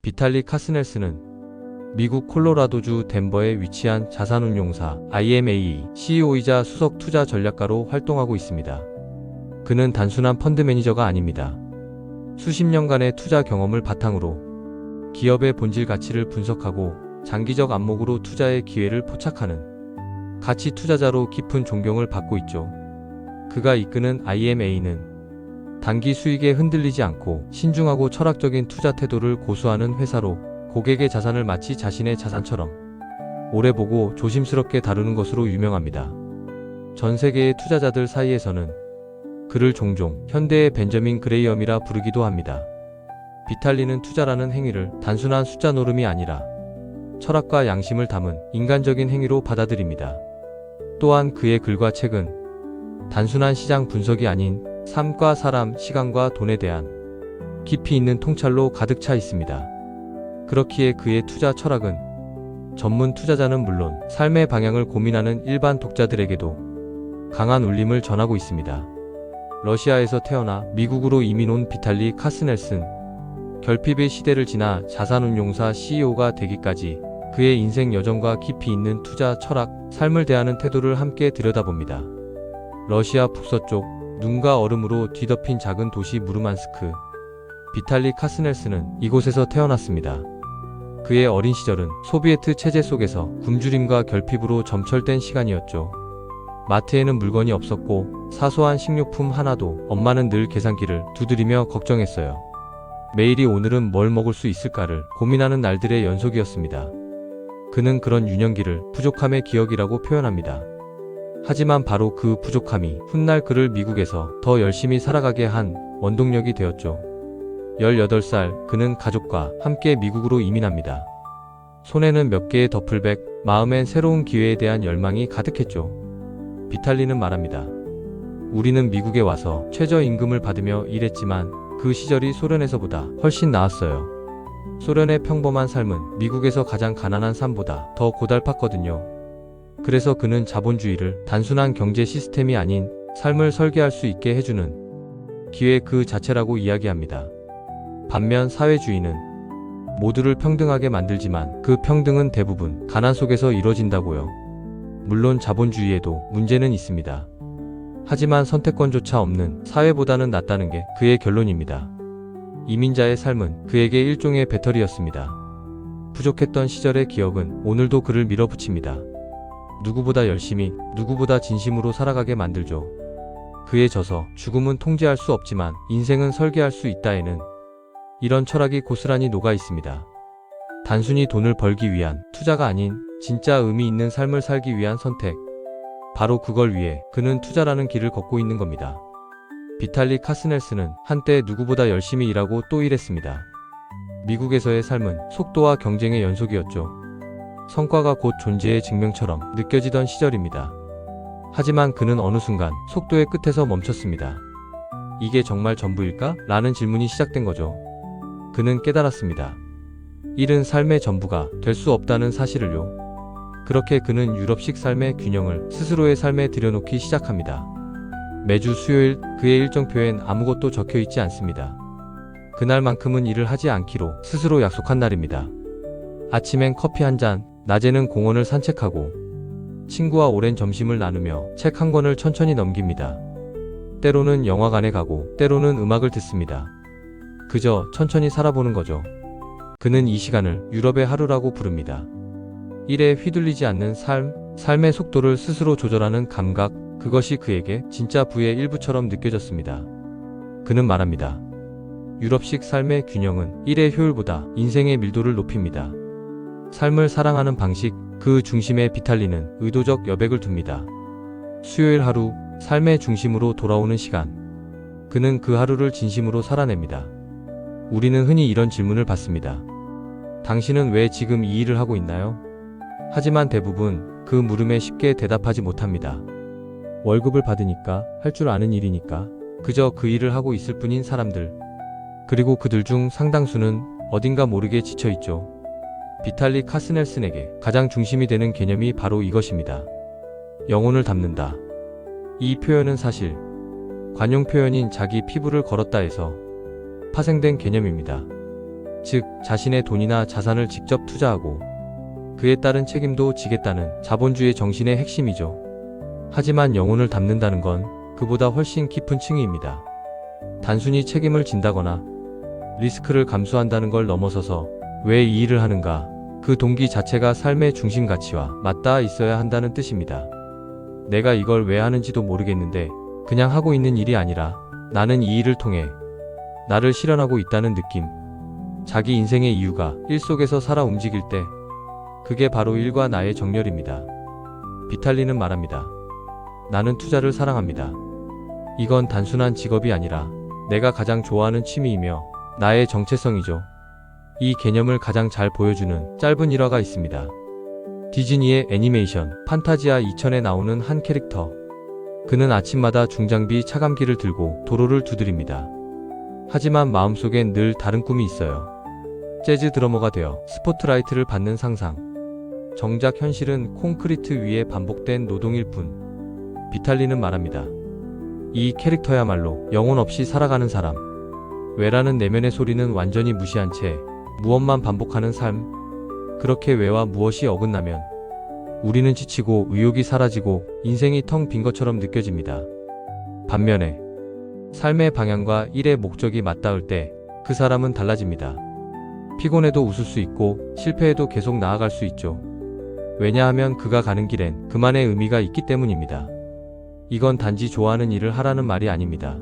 비탈리 카스넬스는 미국 콜로라도주 덴버에 위치한 자산운용사 IMA CEO이자 수석 투자 전략가로 활동하고 있습니다. 그는 단순한 펀드 매니저가 아닙니다. 수십 년간의 투자 경험을 바탕으로 기업의 본질 가치를 분석하고 장기적 안목으로 투자의 기회를 포착하는 가치 투자자로 깊은 존경을 받고 있죠. 그가 이끄는 IMA는 단기 수익에 흔들리지 않고 신중하고 철학적인 투자 태도를 고수하는 회사로 고객의 자산을 마치 자신의 자산처럼 오래 보고 조심스럽게 다루는 것으로 유명합니다. 전 세계의 투자자들 사이에서는 그를 종종 현대의 벤저민 그레이엄이라 부르기도 합니다. 비탈리는 투자라는 행위를 단순한 숫자 노름이 아니라 철학과 양심을 담은 인간적인 행위로 받아들입니다. 또한 그의 글과 책은 단순한 시장 분석이 아닌 삶과 사람, 시간과 돈에 대한 깊이 있는 통찰로 가득 차 있습니다. 그렇기에 그의 투자 철학은 전문 투자자는 물론 삶의 방향을 고민하는 일반 독자들에게도 강한 울림을 전하고 있습니다. 러시아에서 태어나 미국으로 이민 온 비탈리 카스넬슨, 결핍의 시대를 지나 자산운용사 CEO가 되기까지 그의 인생 여정과 깊이 있는 투자 철학, 삶을 대하는 태도를 함께 들여다봅니다. 러시아 북서쪽 눈과 얼음으로 뒤덮인 작은 도시 무르만스크. 비탈리 카스넬스는 이곳에서 태어났습니다. 그의 어린 시절은 소비에트 체제 속에서 굶주림과 결핍으로 점철된 시간이었죠. 마트에는 물건이 없었고 사소한 식료품 하나도 엄마는 늘 계산기를 두드리며 걱정했어요. 매일이 오늘은 뭘 먹을 수 있을까를 고민하는 날들의 연속이었습니다. 그는 그런 유년기를 부족함의 기억이라고 표현합니다. 하지만 바로 그 부족함이 훗날 그를 미국에서 더 열심히 살아가게 한 원동력이 되었죠. 18살 그는 가족과 함께 미국으로 이민합니다. 손에는 몇 개의 더플백, 마음엔 새로운 기회에 대한 열망이 가득했죠. 비탈리는 말합니다. 우리는 미국에 와서 최저임금을 받으며 일했지만 그 시절이 소련에서보다 훨씬 나았어요. 소련의 평범한 삶은 미국에서 가장 가난한 삶보다 더 고달팠거든요. 그래서 그는 자본주의를 단순한 경제 시스템이 아닌 삶을 설계할 수 있게 해주는 기회 그 자체라고 이야기합니다. 반면 사회주의는 모두를 평등하게 만들지만 그 평등은 대부분 가난 속에서 이뤄진다고요. 물론 자본주의에도 문제는 있습니다. 하지만 선택권조차 없는 사회보다는 낫다는 게 그의 결론입니다. 이민자의 삶은 그에게 일종의 배터리였습니다. 부족했던 시절의 기억은 오늘도 그를 밀어붙입니다. 누구보다 열심히, 누구보다 진심으로 살아가게 만들죠. 그의 저서 죽음은 통제할 수 없지만 인생은 설계할 수 있다에는 이런 철학이 고스란히 녹아 있습니다. 단순히 돈을 벌기 위한 투자가 아닌 진짜 의미 있는 삶을 살기 위한 선택. 바로 그걸 위해 그는 투자라는 길을 걷고 있는 겁니다. 비탈리 카스넬스는 한때 누구보다 열심히 일하고 또 일했습니다. 미국에서의 삶은 속도와 경쟁의 연속이었죠. 성과가 곧 존재의 증명처럼 느껴지던 시절입니다. 하지만 그는 어느 순간 속도의 끝에서 멈췄습니다. 이게 정말 전부일까? 라는 질문이 시작된 거죠. 그는 깨달았습니다. 일은 삶의 전부가 될 수 없다는 사실을요. 그렇게 그는 유럽식 삶의 균형을 스스로의 삶에 들여놓기 시작합니다. 매주 수요일 그의 일정표엔 아무것도 적혀 있지 않습니다. 그날만큼은 일을 하지 않기로 스스로 약속한 날입니다. 아침엔 커피 한 잔, 낮에는 공원을 산책하고 친구와 오랜 점심을 나누며 책 한 권을 천천히 넘깁니다. 때로는 영화관에 가고 때로는 음악을 듣습니다. 그저 천천히 살아보는 거죠. 그는 이 시간을 유럽의 하루라고 부릅니다. 일에 휘둘리지 않는 삶의 속도를 스스로 조절하는 감각, 그것이 그에게 진짜 부의 일부처럼 느껴졌습니다. 그는 말합니다. 유럽식 삶의 균형은 일의 효율보다 인생의 밀도를 높입니다. 삶을 사랑하는 방식, 그 중심에 비탈리는 의도적 여백을 둡니다. 수요일 하루, 삶의 중심으로 돌아오는 시간. 그는 그 하루를 진심으로 살아냅니다. 우리는 흔히 이런 질문을 받습니다. 당신은 왜 지금 이 일을 하고 있나요? 하지만 대부분 그 물음에 쉽게 대답하지 못합니다. 월급을 받으니까, 할 줄 아는 일이니까, 그저 그 일을 하고 있을 뿐인 사람들. 그리고 그들 중 상당수는 어딘가 모르게 지쳐있죠. 비탈리 카스넬슨에게 가장 중심이 되는 개념이 바로 이것입니다. 영혼을 담는다. 이 표현은 사실 관용 표현인 자기 피부를 걸었다에서 파생된 개념입니다. 즉 자신의 돈이나 자산을 직접 투자하고 그에 따른 책임도 지겠다는 자본주의 정신의 핵심이죠. 하지만 영혼을 담는다는 건 그보다 훨씬 깊은 층위입니다. 단순히 책임을 진다거나 리스크를 감수한다는 걸 넘어서서 왜 이 일을 하는가, 그 동기 자체가 삶의 중심 가치와 맞닿아 있어야 한다는 뜻입니다. 내가 이걸 왜 하는지도 모르겠는데 그냥 하고 있는 일이 아니라 나는 이 일을 통해 나를 실현하고 있다는 느낌. 자기 인생의 이유가 일 속에서 살아 움직일 때 그게 바로 일과 나의 정렬입니다. 비탈리는 말합니다. 나는 투자를 사랑합니다. 이건 단순한 직업이 아니라 내가 가장 좋아하는 취미이며 나의 정체성이죠. 이 개념을 가장 잘 보여주는 짧은 일화가 있습니다. 디즈니의 애니메이션 판타지아 2000에 나오는 한 캐릭터. 그는 아침마다 중장비 차감기를 들고 도로를 두드립니다. 하지만 마음속엔 늘 다른 꿈이 있어요. 재즈 드러머가 되어 스포트라이트를 받는 상상. 정작 현실은 콘크리트 위에 반복된 노동일 뿐. 비탈리는 말합니다. 이 캐릭터야말로 영혼 없이 살아가는 사람. 왜라는 내면의 소리는 완전히 무시한 채 무엇만 반복하는 삶. 그렇게 왜와 무엇이 어긋나면 우리는 지치고 의욕이 사라지고 인생이 텅 빈 것처럼 느껴집니다. 반면에 삶의 방향과 일의 목적이 맞닿을 때 그 사람은 달라집니다. 피곤해도 웃을 수 있고 실패해도 계속 나아갈 수 있죠. 왜냐하면 그가 가는 길엔 그만의 의미가 있기 때문입니다. 이건 단지 좋아하는 일을 하라는 말이 아닙니다.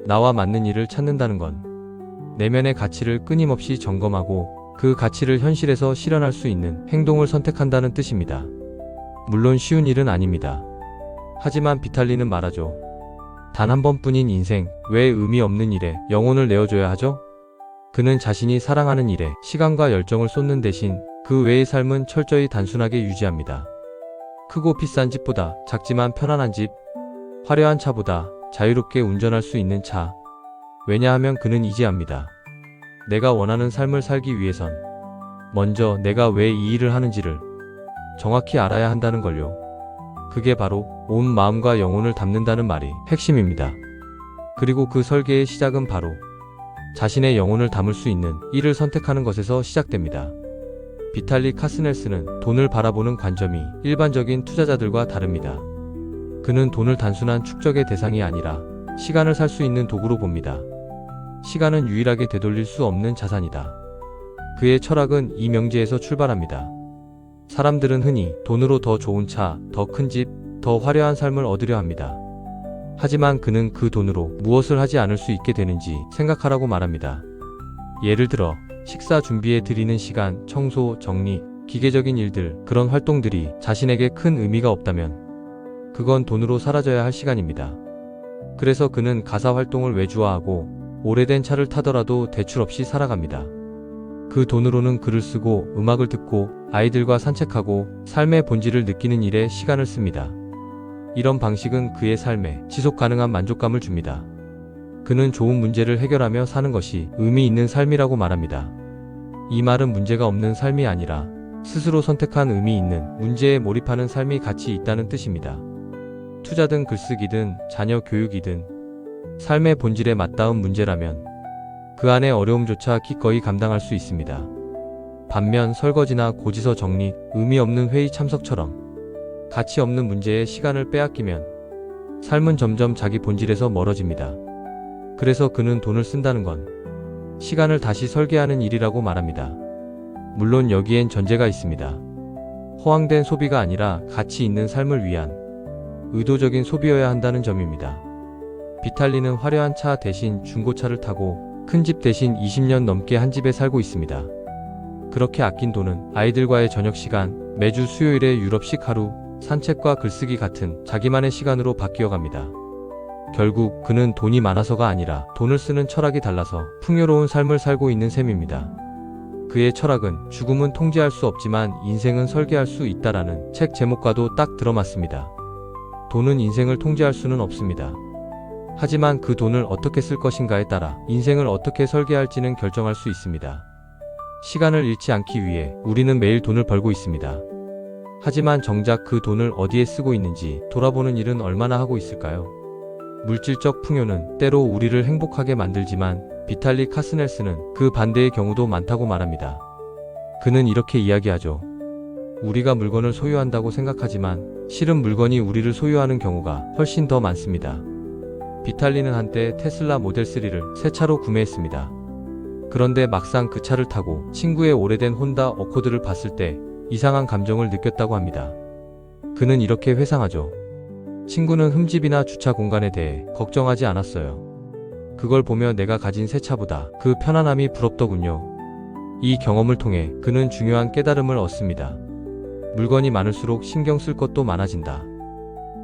나와 맞는 일을 찾는다는 건 내면의 가치를 끊임없이 점검하고 그 가치를 현실에서 실현할 수 있는 행동을 선택한다는 뜻입니다. 물론 쉬운 일은 아닙니다. 하지만 비탈리는 말하죠. 단 한 번뿐인 인생, 왜 의미 없는 일에 영혼을 내어줘야 하죠? 그는 자신이 사랑하는 일에 시간과 열정을 쏟는 대신 그 외의 삶은 철저히 단순하게 유지합니다. 크고 비싼 집보다 작지만 편안한 집, 화려한 차보다 자유롭게 운전할 수 있는 차. 왜냐하면 그는 이해합니다. 내가 원하는 삶을 살기 위해선 먼저 내가 왜 이 일을 하는지를 정확히 알아야 한다는 걸요. 그게 바로 온 마음과 영혼을 담는다는 말이 핵심입니다. 그리고 그 설계의 시작은 바로 자신의 영혼을 담을 수 있는 일을 선택하는 것에서 시작됩니다. 비탈리 카스넬스는 돈을 바라보는 관점이 일반적인 투자자들과 다릅니다. 그는 돈을 단순한 축적의 대상이 아니라 시간을 살 수 있는 도구로 봅니다. 시간은 유일하게 되돌릴 수 없는 자산이다. 그의 철학은 이 명제에서 출발합니다. 사람들은 흔히 돈으로 더 좋은 차, 더 큰 집, 더 화려한 삶을 얻으려 합니다. 하지만 그는 그 돈으로 무엇을 하지 않을 수 있게 되는지 생각하라고 말합니다. 예를 들어 식사 준비에 들이는 시간, 청소, 정리, 기계적인 일들, 그런 활동들이 자신에게 큰 의미가 없다면 그건 돈으로 사라져야 할 시간입니다. 그래서 그는 가사 활동을 외주화하고 오래된 차를 타더라도 대출 없이 살아갑니다. 그 돈으로는 글을 쓰고 음악을 듣고 아이들과 산책하고 삶의 본질을 느끼는 일에 시간을 씁니다. 이런 방식은 그의 삶에 지속 가능한 만족감을 줍니다. 그는 좋은 문제를 해결하며 사는 것이 의미 있는 삶이라고 말합니다. 이 말은 문제가 없는 삶이 아니라 스스로 선택한 의미 있는 문제에 몰입하는 삶이 가치 있다는 뜻입니다. 투자든 글쓰기든 자녀 교육이든 삶의 본질에 맞닿은 문제라면 그 안의 어려움조차 기꺼이 감당할 수 있습니다. 반면 설거지나 고지서 정리, 의미 없는 회의 참석처럼 가치 없는 문제에 시간을 빼앗기면 삶은 점점 자기 본질에서 멀어집니다. 그래서 그는 돈을 쓴다는 건 시간을 다시 설계하는 일이라고 말합니다. 물론 여기엔 전제가 있습니다. 허황된 소비가 아니라 가치 있는 삶을 위한 의도적인 소비여야 한다는 점입니다. 비탈리는 화려한 차 대신 중고차를 타고 큰 집 대신 20년 넘게 한 집에 살고 있습니다. 그렇게 아낀 돈은 아이들과의 저녁 시간, 매주 수요일의 유럽식 하루, 산책과 글쓰기 같은 자기만의 시간으로 바뀌어갑니다. 결국 그는 돈이 많아서가 아니라 돈을 쓰는 철학이 달라서 풍요로운 삶을 살고 있는 셈입니다. 그의 철학은 죽음은 통제할 수 없지만 인생은 설계할 수 있다라는 책 제목과도 딱 들어맞습니다. 돈은 인생을 통제할 수는 없습니다. 하지만 그 돈을 어떻게 쓸 것인가에 따라 인생을 어떻게 설계할지는 결정할 수 있습니다. 시간을 잃지 않기 위해 우리는 매일 돈을 벌고 있습니다. 하지만 정작 그 돈을 어디에 쓰고 있는지 돌아보는 일은 얼마나 하고 있을까요? 물질적 풍요는 때로 우리를 행복하게 만들지만 비탈리 카스넬스는 그 반대의 경우도 많다고 말합니다. 그는 이렇게 이야기하죠. 우리가 물건을 소유한다고 생각하지만 실은 물건이 우리를 소유하는 경우가 훨씬 더 많습니다. 비탈리는 한때 테슬라 모델 3를 새 차로 구매했습니다. 그런데 막상 그 차를 타고 친구의 오래된 혼다 어코드를 봤을 때 이상한 감정을 느꼈다고 합니다. 그는 이렇게 회상하죠. 친구는 흠집이나 주차 공간에 대해 걱정하지 않았어요. 그걸 보며 내가 가진 새 차보다 그 편안함이 부럽더군요. 이 경험을 통해 그는 중요한 깨달음을 얻습니다. 물건이 많을수록 신경 쓸 것도 많아진다.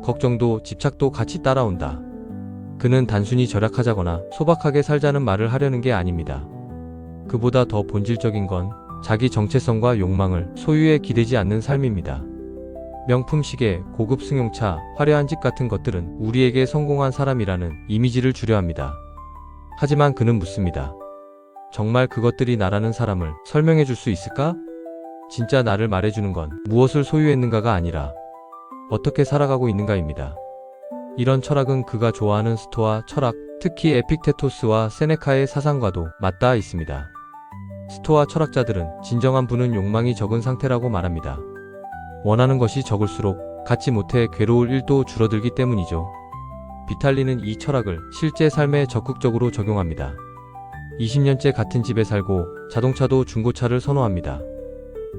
걱정도 집착도 같이 따라온다. 그는 단순히 절약하자거나 소박하게 살자는 말을 하려는 게 아닙니다. 그보다 더 본질적인 건 자기 정체성과 욕망을 소유에 기대지 않는 삶입니다. 명품 시계, 고급 승용차, 화려한 집 같은 것들은 우리에게 성공한 사람이라는 이미지를 주려 합니다. 하지만 그는 묻습니다. 정말 그것들이 나라는 사람을 설명해 줄 수 있을까? 진짜 나를 말해주는 건 무엇을 소유했는가가 아니라 어떻게 살아가고 있는가입니다. 이런 철학은 그가 좋아하는 스토아 철학, 특히 에픽테토스와 세네카의 사상과도 맞닿아 있습니다. 스토아 철학자들은 진정한 부는 욕망이 적은 상태라고 말합니다. 원하는 것이 적을수록 갖지 못해 괴로울 일도 줄어들기 때문이죠. 비탈리는 이 철학을 실제 삶에 적극적으로 적용합니다. 20년째 같은 집에 살고 자동차도 중고차를 선호합니다.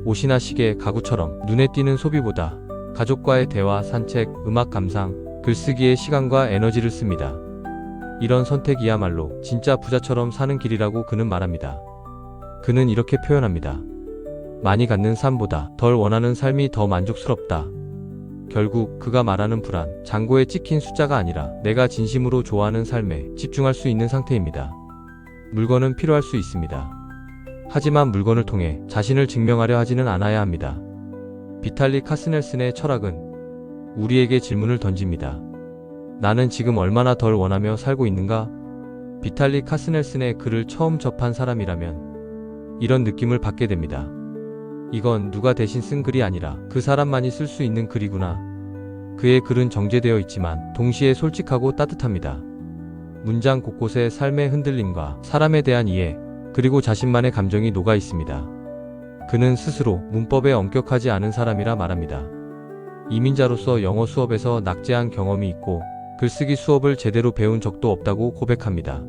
옷이나 시계, 가구처럼 눈에 띄는 소비보다 가족과의 대화, 산책, 음악 감상, 글쓰기에 시간과 에너지를 씁니다. 이런 선택이야말로 진짜 부자처럼 사는 길이라고 그는 말합니다. 그는 이렇게 표현합니다. 많이 갖는 삶보다 덜 원하는 삶이 더 만족스럽다. 결국 그가 말하는 불안, 잔고에 찍힌 숫자가 아니라 내가 진심으로 좋아하는 삶에 집중할 수 있는 상태입니다. 물건은 필요할 수 있습니다. 하지만 물건을 통해 자신을 증명하려 하지는 않아야 합니다. 비탈리 카스넬슨의 철학은 우리에게 질문을 던집니다. 나는 지금 얼마나 덜 원하며 살고 있는가? 비탈리 카스넬슨의 글을 처음 접한 사람이라면 이런 느낌을 받게 됩니다. 이건 누가 대신 쓴 글이 아니라 그 사람만이 쓸 수 있는 글이구나. 그의 글은 정제되어 있지만 동시에 솔직하고 따뜻합니다. 문장 곳곳에 삶의 흔들림과 사람에 대한 이해, 그리고 자신만의 감정이 녹아 있습니다. 그는 스스로 문법에 엄격하지 않은 사람이라 말합니다. 이민자로서 영어 수업에서 낙제한 경험이 있고 글쓰기 수업을 제대로 배운 적도 없다고 고백합니다.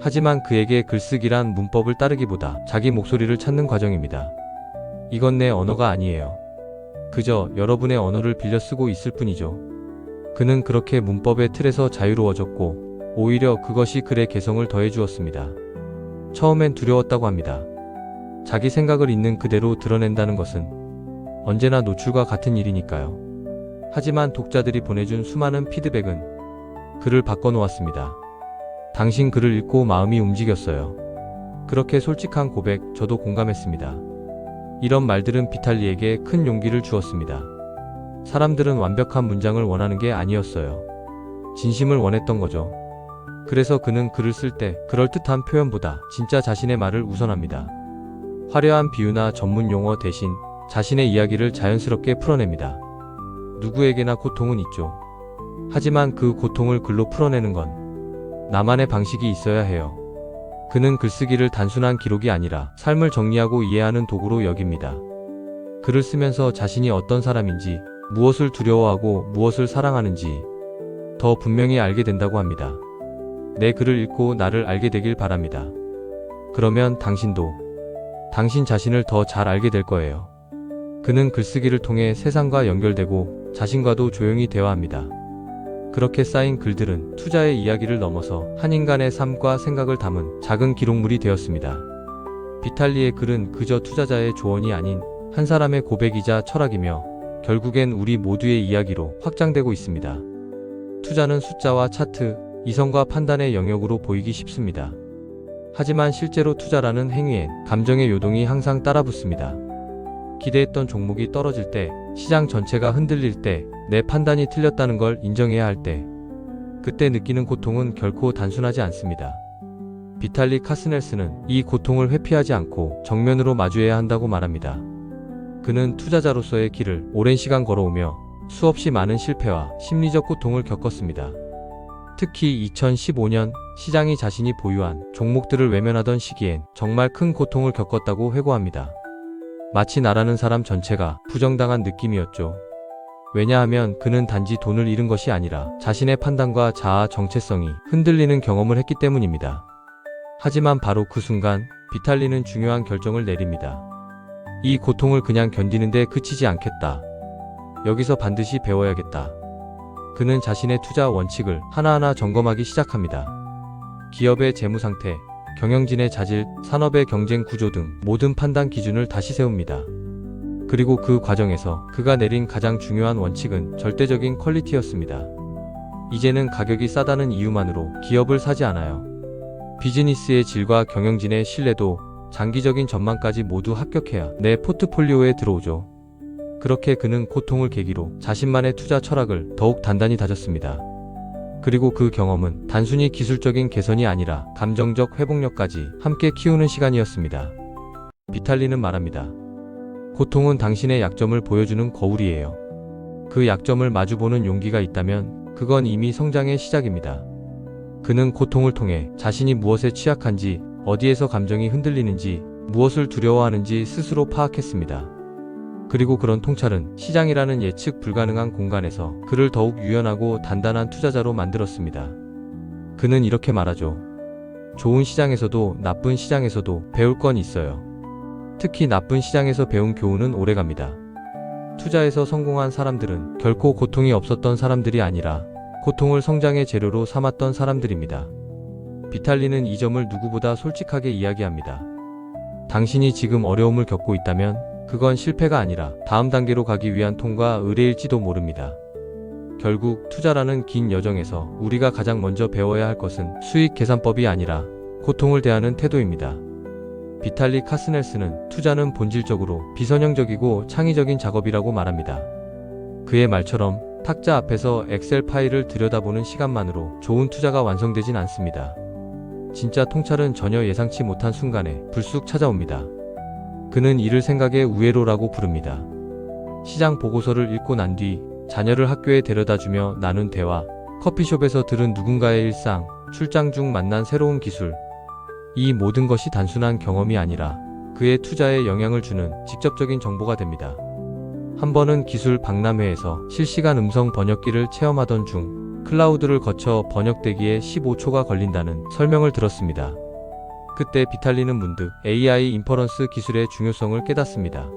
하지만 그에게 글쓰기란 문법을 따르기보다 자기 목소리를 찾는 과정입니다. 이건 내 언어가 아니에요. 그저 여러분의 언어를 빌려 쓰고 있을 뿐이죠. 그는 그렇게 문법의 틀에서 자유로워졌고 오히려 그것이 글의 개성을 더해주었습니다. 처음엔 두려웠다고 합니다. 자기 생각을 있는 그대로 드러낸다는 것은 언제나 노출과 같은 일이니까요. 하지만 독자들이 보내준 수많은 피드백은 글을 바꿔놓았습니다. 당신 글을 읽고 마음이 움직였어요. 그렇게 솔직한 고백, 저도 공감했습니다. 이런 말들은 비탈리에게 큰 용기를 주었습니다. 사람들은 완벽한 문장을 원하는 게 아니었어요. 진심을 원했던 거죠. 그래서 그는 글을 쓸 때 그럴듯한 표현보다 진짜 자신의 말을 우선합니다. 화려한 비유나 전문 용어 대신 자신의 이야기를 자연스럽게 풀어냅니다. 누구에게나 고통은 있죠. 하지만 그 고통을 글로 풀어내는 건 나만의 방식이 있어야 해요. 그는 글쓰기를 단순한 기록이 아니라 삶을 정리하고 이해하는 도구로 여깁니다. 글을 쓰면서 자신이 어떤 사람인지, 무엇을 두려워하고 무엇을 사랑하는지 더 분명히 알게 된다고 합니다. 내 글을 읽고 나를 알게 되길 바랍니다. 그러면 당신도 당신 자신을 더 잘 알게 될 거예요. 그는 글쓰기를 통해 세상과 연결되고 자신과도 조용히 대화합니다. 그렇게 쌓인 글들은 투자의 이야기를 넘어서 한 인간의 삶과 생각을 담은 작은 기록물이 되었습니다. 비탈리의 글은 그저 투자자의 조언이 아닌 한 사람의 고백이자 철학이며 결국엔 우리 모두의 이야기로 확장되고 있습니다. 투자는 숫자와 차트, 이성과 판단의 영역으로 보이기 쉽습니다. 하지만 실제로 투자라는 행위엔 감정의 요동이 항상 따라붙습니다. 기대했던 종목이 떨어질 때, 시장 전체가 흔들릴 때, 내 판단이 틀렸다는 걸 인정해야 할 때, 그때 느끼는 고통은 결코 단순하지 않습니다. 비탈리 카스넬스는 이 고통을 회피하지 않고 정면으로 마주해야 한다고 말합니다. 그는 투자자로서의 길을 오랜 시간 걸어오며 수없이 많은 실패와 심리적 고통을 겪었습니다. 특히 2015년 시장이 자신이 보유한 종목들을 외면하던 시기엔 정말 큰 고통을 겪었다고 회고합니다. 마치 나라는 사람 전체가 부정당한 느낌이었죠. 왜냐하면 그는 단지 돈을 잃은 것이 아니라 자신의 판단과 자아 정체성이 흔들리는 경험을 했기 때문입니다. 하지만 바로 그 순간 비탈리는 중요한 결정을 내립니다. 이 고통을 그냥 견디는데 그치지 않겠다. 여기서 반드시 배워야겠다. 그는 자신의 투자 원칙을 하나하나 점검하기 시작합니다. 기업의 재무 상태, 경영진의 자질, 산업의 경쟁 구조 등 모든 판단 기준을 다시 세웁니다. 그리고 그 과정에서 그가 내린 가장 중요한 원칙은 절대적인 퀄리티였습니다. 이제는 가격이 싸다는 이유만으로 기업을 사지 않아요. 비즈니스의 질과 경영진의 신뢰도, 장기적인 전망까지 모두 합격해야 내 포트폴리오에 들어오죠. 그렇게 그는 고통을 계기로 자신만의 투자 철학을 더욱 단단히 다졌습니다. 그리고 그 경험은 단순히 기술적인 개선이 아니라 감정적 회복력까지 함께 키우는 시간이었습니다. 비탈리는 말합니다. 고통은 당신의 약점을 보여주는 거울이에요. 그 약점을 마주보는 용기가 있다면 그건 이미 성장의 시작입니다. 그는 고통을 통해 자신이 무엇에 취약한지, 어디에서 감정이 흔들리는지, 무엇을 두려워하는지 스스로 파악했습니다. 그리고 그런 통찰은 시장이라는 예측 불가능한 공간에서 그를 더욱 유연하고 단단한 투자자로 만들었습니다. 그는 이렇게 말하죠. 좋은 시장에서도 나쁜 시장에서도 배울 건 있어요. 특히 나쁜 시장에서 배운 교훈은 오래갑니다. 투자에서 성공한 사람들은 결코 고통이 없었던 사람들이 아니라 고통을 성장의 재료로 삼았던 사람들입니다. 비탈리는 이 점을 누구보다 솔직하게 이야기합니다. 당신이 지금 어려움을 겪고 있다면 그건 실패가 아니라 다음 단계로 가기 위한 통과 의례일지도 모릅니다. 결국 투자라는 긴 여정에서 우리가 가장 먼저 배워야 할 것은 수익 계산법이 아니라 고통을 대하는 태도입니다. 비탈리 카스넬스는 투자는 본질적으로 비선형적이고 창의적인 작업이라고 말합니다. 그의 말처럼 탁자 앞에서 엑셀 파일을 들여다보는 시간만으로 좋은 투자가 완성되진 않습니다. 진짜 통찰은 전혀 예상치 못한 순간에 불쑥 찾아옵니다. 그는 이를 생각의 우회로라고 부릅니다. 시장 보고서를 읽고 난 뒤 자녀를 학교에 데려다주며 나눈 대화, 커피숍에서 들은 누군가의 일상, 출장 중 만난 새로운 기술. 이 모든 것이 단순한 경험이 아니라 그의 투자에 영향을 주는 직접적인 정보가 됩니다. 한 번은 기술 박람회에서 실시간 음성 번역기를 체험하던 중 클라우드를 거쳐 번역되기에 15초가 걸린다는 설명을 들었습니다. 그때 비탈리는 문득 AI 인퍼런스 기술의 중요성을 깨닫습니다.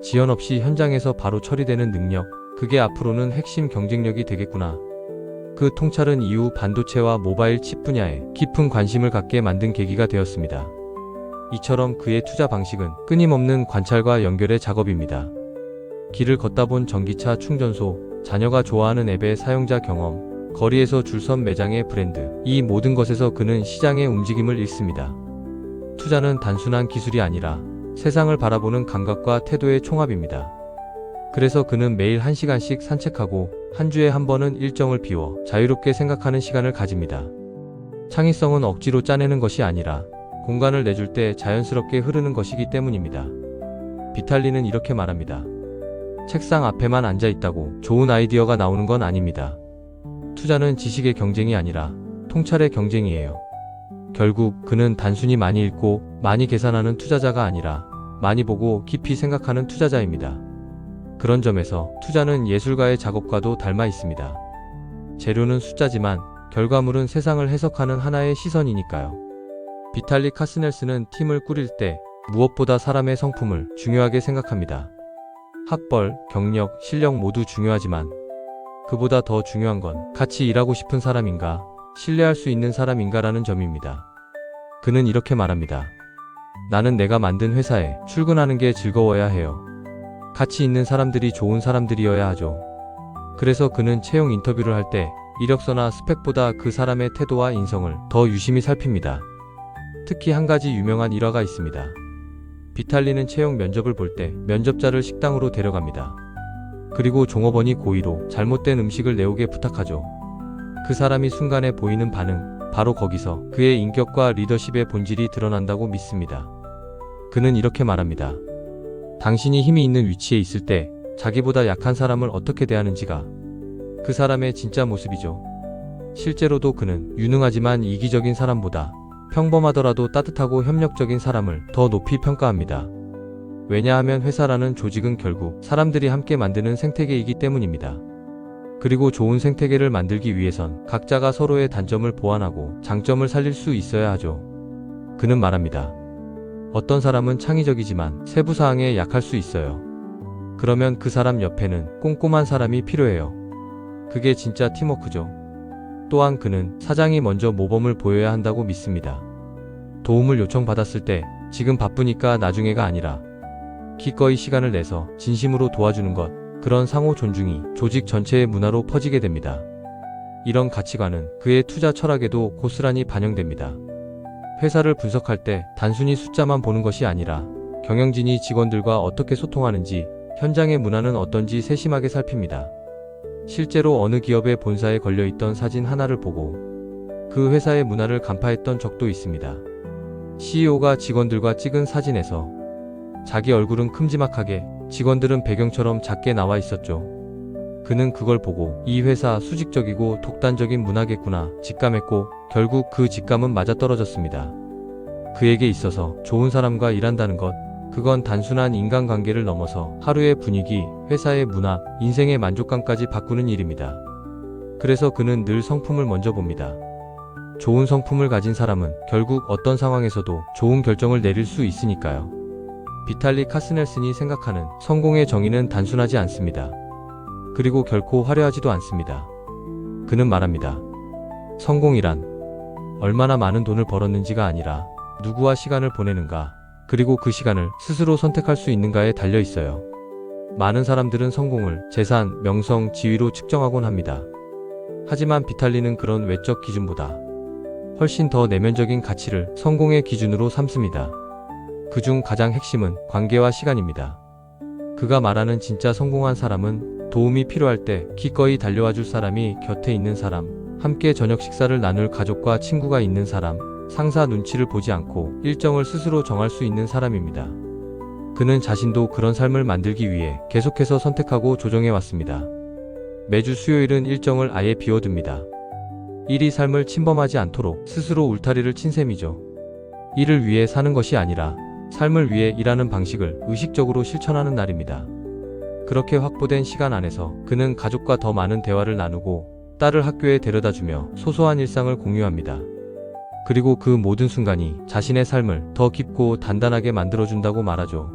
지연 없이 현장에서 바로 처리되는 능력, 그게 앞으로는 핵심 경쟁력이 되겠구나. 그 통찰은 이후 반도체와 모바일 칩 분야에 깊은 관심을 갖게 만든 계기가 되었습니다. 이처럼 그의 투자 방식은 끊임없는 관찰과 연결의 작업입니다. 길을 걷다 본 전기차 충전소, 자녀가 좋아하는 앱의 사용자 경험, 거리에서 줄 선 매장의 브랜드, 이 모든 것에서 그는 시장의 움직임을 읽습니다. 투자는 단순한 기술이 아니라 세상을 바라보는 감각과 태도의 총합입니다. 그래서 그는 매일 1시간씩 산책하고 한 주에 한 번은 일정을 비워 자유롭게 생각하는 시간을 가집니다. 창의성은 억지로 짜내는 것이 아니라 공간을 내줄 때 자연스럽게 흐르는 것이기 때문입니다. 비탈리는 이렇게 말합니다. 책상 앞에만 앉아 있다고 좋은 아이디어가 나오는 건 아닙니다. 투자는 지식의 경쟁이 아니라 통찰의 경쟁이에요. 결국 그는 단순히 많이 읽고 많이 계산하는 투자자가 아니라 많이 보고 깊이 생각하는 투자자입니다. 그런 점에서 투자는 예술가의 작업과도 닮아 있습니다. 재료는 숫자지만 결과물은 세상을 해석하는 하나의 시선이니까요. 비탈리 카스넬스는 팀을 꾸릴 때 무엇보다 사람의 성품을 중요하게 생각합니다. 학벌, 경력, 실력 모두 중요하지만 그보다 더 중요한 건 같이 일하고 싶은 사람인가, 신뢰할 수 있는 사람인가라는 점입니다. 그는 이렇게 말합니다. 나는 내가 만든 회사에 출근하는 게 즐거워야 해요. 가치 있는 사람들이 좋은 사람들이어야 하죠. 그래서 그는 채용 인터뷰를 할 때 이력서나 스펙보다 그 사람의 태도와 인성을 더 유심히 살핍니다. 특히 한 가지 유명한 일화가 있습니다. 비탈리는 채용 면접을 볼 때 면접자를 식당으로 데려갑니다. 그리고 종업원이 고의로 잘못된 음식을 내오게 부탁하죠. 그 사람이 순간에 보이는 반응, 바로 거기서 그의 인격과 리더십의 본질이 드러난다고 믿습니다. 그는 이렇게 말합니다. 당신이 힘이 있는 위치에 있을 때 자기보다 약한 사람을 어떻게 대하는지가 그 사람의 진짜 모습이죠. 실제로도 그는 유능하지만 이기적인 사람보다 평범하더라도 따뜻하고 협력적인 사람을 더 높이 평가합니다. 왜냐하면 회사라는 조직은 결국 사람들이 함께 만드는 생태계이기 때문입니다. 그리고 좋은 생태계를 만들기 위해선 각자가 서로의 단점을 보완하고 장점을 살릴 수 있어야 하죠. 그는 말합니다. 어떤 사람은 창의적이지만 세부 사항에 약할 수 있어요. 그러면 그 사람 옆에는 꼼꼼한 사람이 필요해요. 그게 진짜 팀워크죠. 또한 그는 사장이 먼저 모범을 보여야 한다고 믿습니다. 도움을 요청받았을 때 지금 바쁘니까 나중에가 아니라 기꺼이 시간을 내서 진심으로 도와주는 것, 그런 상호 존중이 조직 전체의 문화로 퍼지게 됩니다. 이런 가치관은 그의 투자 철학에도 고스란히 반영됩니다. 회사를 분석할 때 단순히 숫자만 보는 것이 아니라 경영진이 직원들과 어떻게 소통하는지, 현장의 문화는 어떤지 세심하게 살핍니다. 실제로 어느 기업의 본사에 걸려있던 사진 하나를 보고 그 회사의 문화를 간파했던 적도 있습니다. CEO가 직원들과 찍은 사진에서 자기 얼굴은 큼지막하게, 직원들은 배경처럼 작게 나와 있었죠. 그는 그걸 보고 이 회사 수직적이고 독단적인 문화겠구나 직감했고, 결국 그 직감은 맞아떨어졌습니다. 그에게 있어서 좋은 사람과 일한다는 것, 그건 단순한 인간관계를 넘어서 하루의 분위기, 회사의 문화, 인생의 만족감까지 바꾸는 일입니다. 그래서 그는 늘 성품을 먼저 봅니다. 좋은 성품을 가진 사람은 결국 어떤 상황에서도 좋은 결정을 내릴 수 있으니까요. 비탈리 카스넬슨이 생각하는 성공의 정의는 단순하지 않습니다. 그리고 결코 화려하지도 않습니다. 그는 말합니다. 성공이란 얼마나 많은 돈을 벌었는지가 아니라 누구와 시간을 보내는가, 그리고 그 시간을 스스로 선택할 수 있는가에 달려 있어요. 많은 사람들은 성공을 재산, 명성, 지위로 측정하곤 합니다. 하지만 비탈리는 그런 외적 기준보다 훨씬 더 내면적인 가치를 성공의 기준으로 삼습니다. 그중 가장 핵심은 관계와 시간입니다. 그가 말하는 진짜 성공한 사람은 도움이 필요할 때 기꺼이 달려와 줄 사람이 곁에 있는 사람, 함께 저녁 식사를 나눌 가족과 친구가 있는 사람, 상사 눈치를 보지 않고 일정을 스스로 정할 수 있는 사람입니다. 그는 자신도 그런 삶을 만들기 위해 계속해서 선택하고 조정해 왔습니다. 매주 수요일은 일정을 아예 비워둡니다. 일이 삶을 침범하지 않도록 스스로 울타리를 친 셈이죠. 일을 위해 사는 것이 아니라 삶을 위해 일하는 방식을 의식적으로 실천하는 날입니다. 그렇게 확보된 시간 안에서 그는 가족과 더 많은 대화를 나누고 딸을 학교에 데려다주며 소소한 일상을 공유합니다. 그리고 그 모든 순간이 자신의 삶을 더 깊고 단단하게 만들어준다고 말하죠.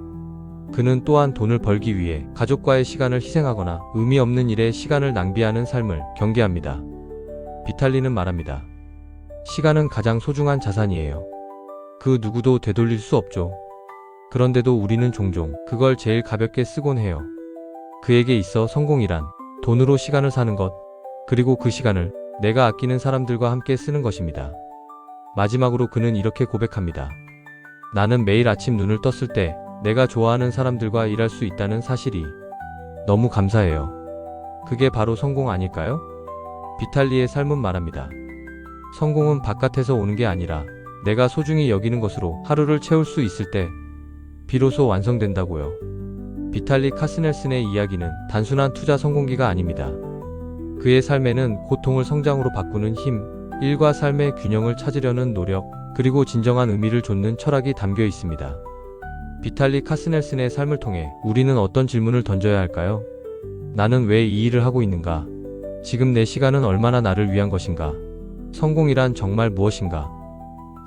그는 또한 돈을 벌기 위해 가족과의 시간을 희생하거나 의미 없는 일에 시간을 낭비하는 삶을 경계합니다. 비탈리는 말합니다. 시간은 가장 소중한 자산이에요. 그 누구도 되돌릴 수 없죠. 그런데도 우리는 종종 그걸 제일 가볍게 쓰곤 해요. 그에게 있어 성공이란 돈으로 시간을 사는 것, 그리고 그 시간을 내가 아끼는 사람들과 함께 쓰는 것입니다. 마지막으로 그는 이렇게 고백합니다. 나는 매일 아침 눈을 떴을 때 내가 좋아하는 사람들과 일할 수 있다는 사실이 너무 감사해요. 그게 바로 성공 아닐까요? 비탈리의 삶은 말합니다. 성공은 바깥에서 오는 게 아니라 내가 소중히 여기는 것으로 하루를 채울 수 있을 때 비로소 완성된다고요. 비탈리 카스넬슨의 이야기는 단순한 투자 성공기가 아닙니다. 그의 삶에는 고통을 성장으로 바꾸는 힘, 일과 삶의 균형을 찾으려는 노력, 그리고 진정한 의미를 좇는 철학이 담겨 있습니다. 비탈리 카스넬슨의 삶을 통해 우리는 어떤 질문을 던져야 할까요? 나는 왜 이 일을 하고 있는가? 지금 내 시간은 얼마나 나를 위한 것인가? 성공이란 정말 무엇인가?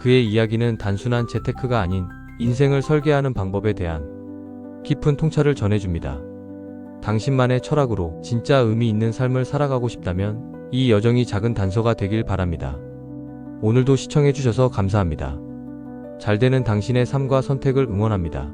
그의 이야기는 단순한 재테크가 아닌 인생을 설계하는 방법에 대한 깊은 통찰을 전해줍니다. 당신만의 철학으로 진짜 의미 있는 삶을 살아가고 싶다면 이 여정이 작은 단서가 되길 바랍니다. 오늘도 시청해주셔서 감사합니다. 잘되는 당신의 삶과 선택을 응원합니다.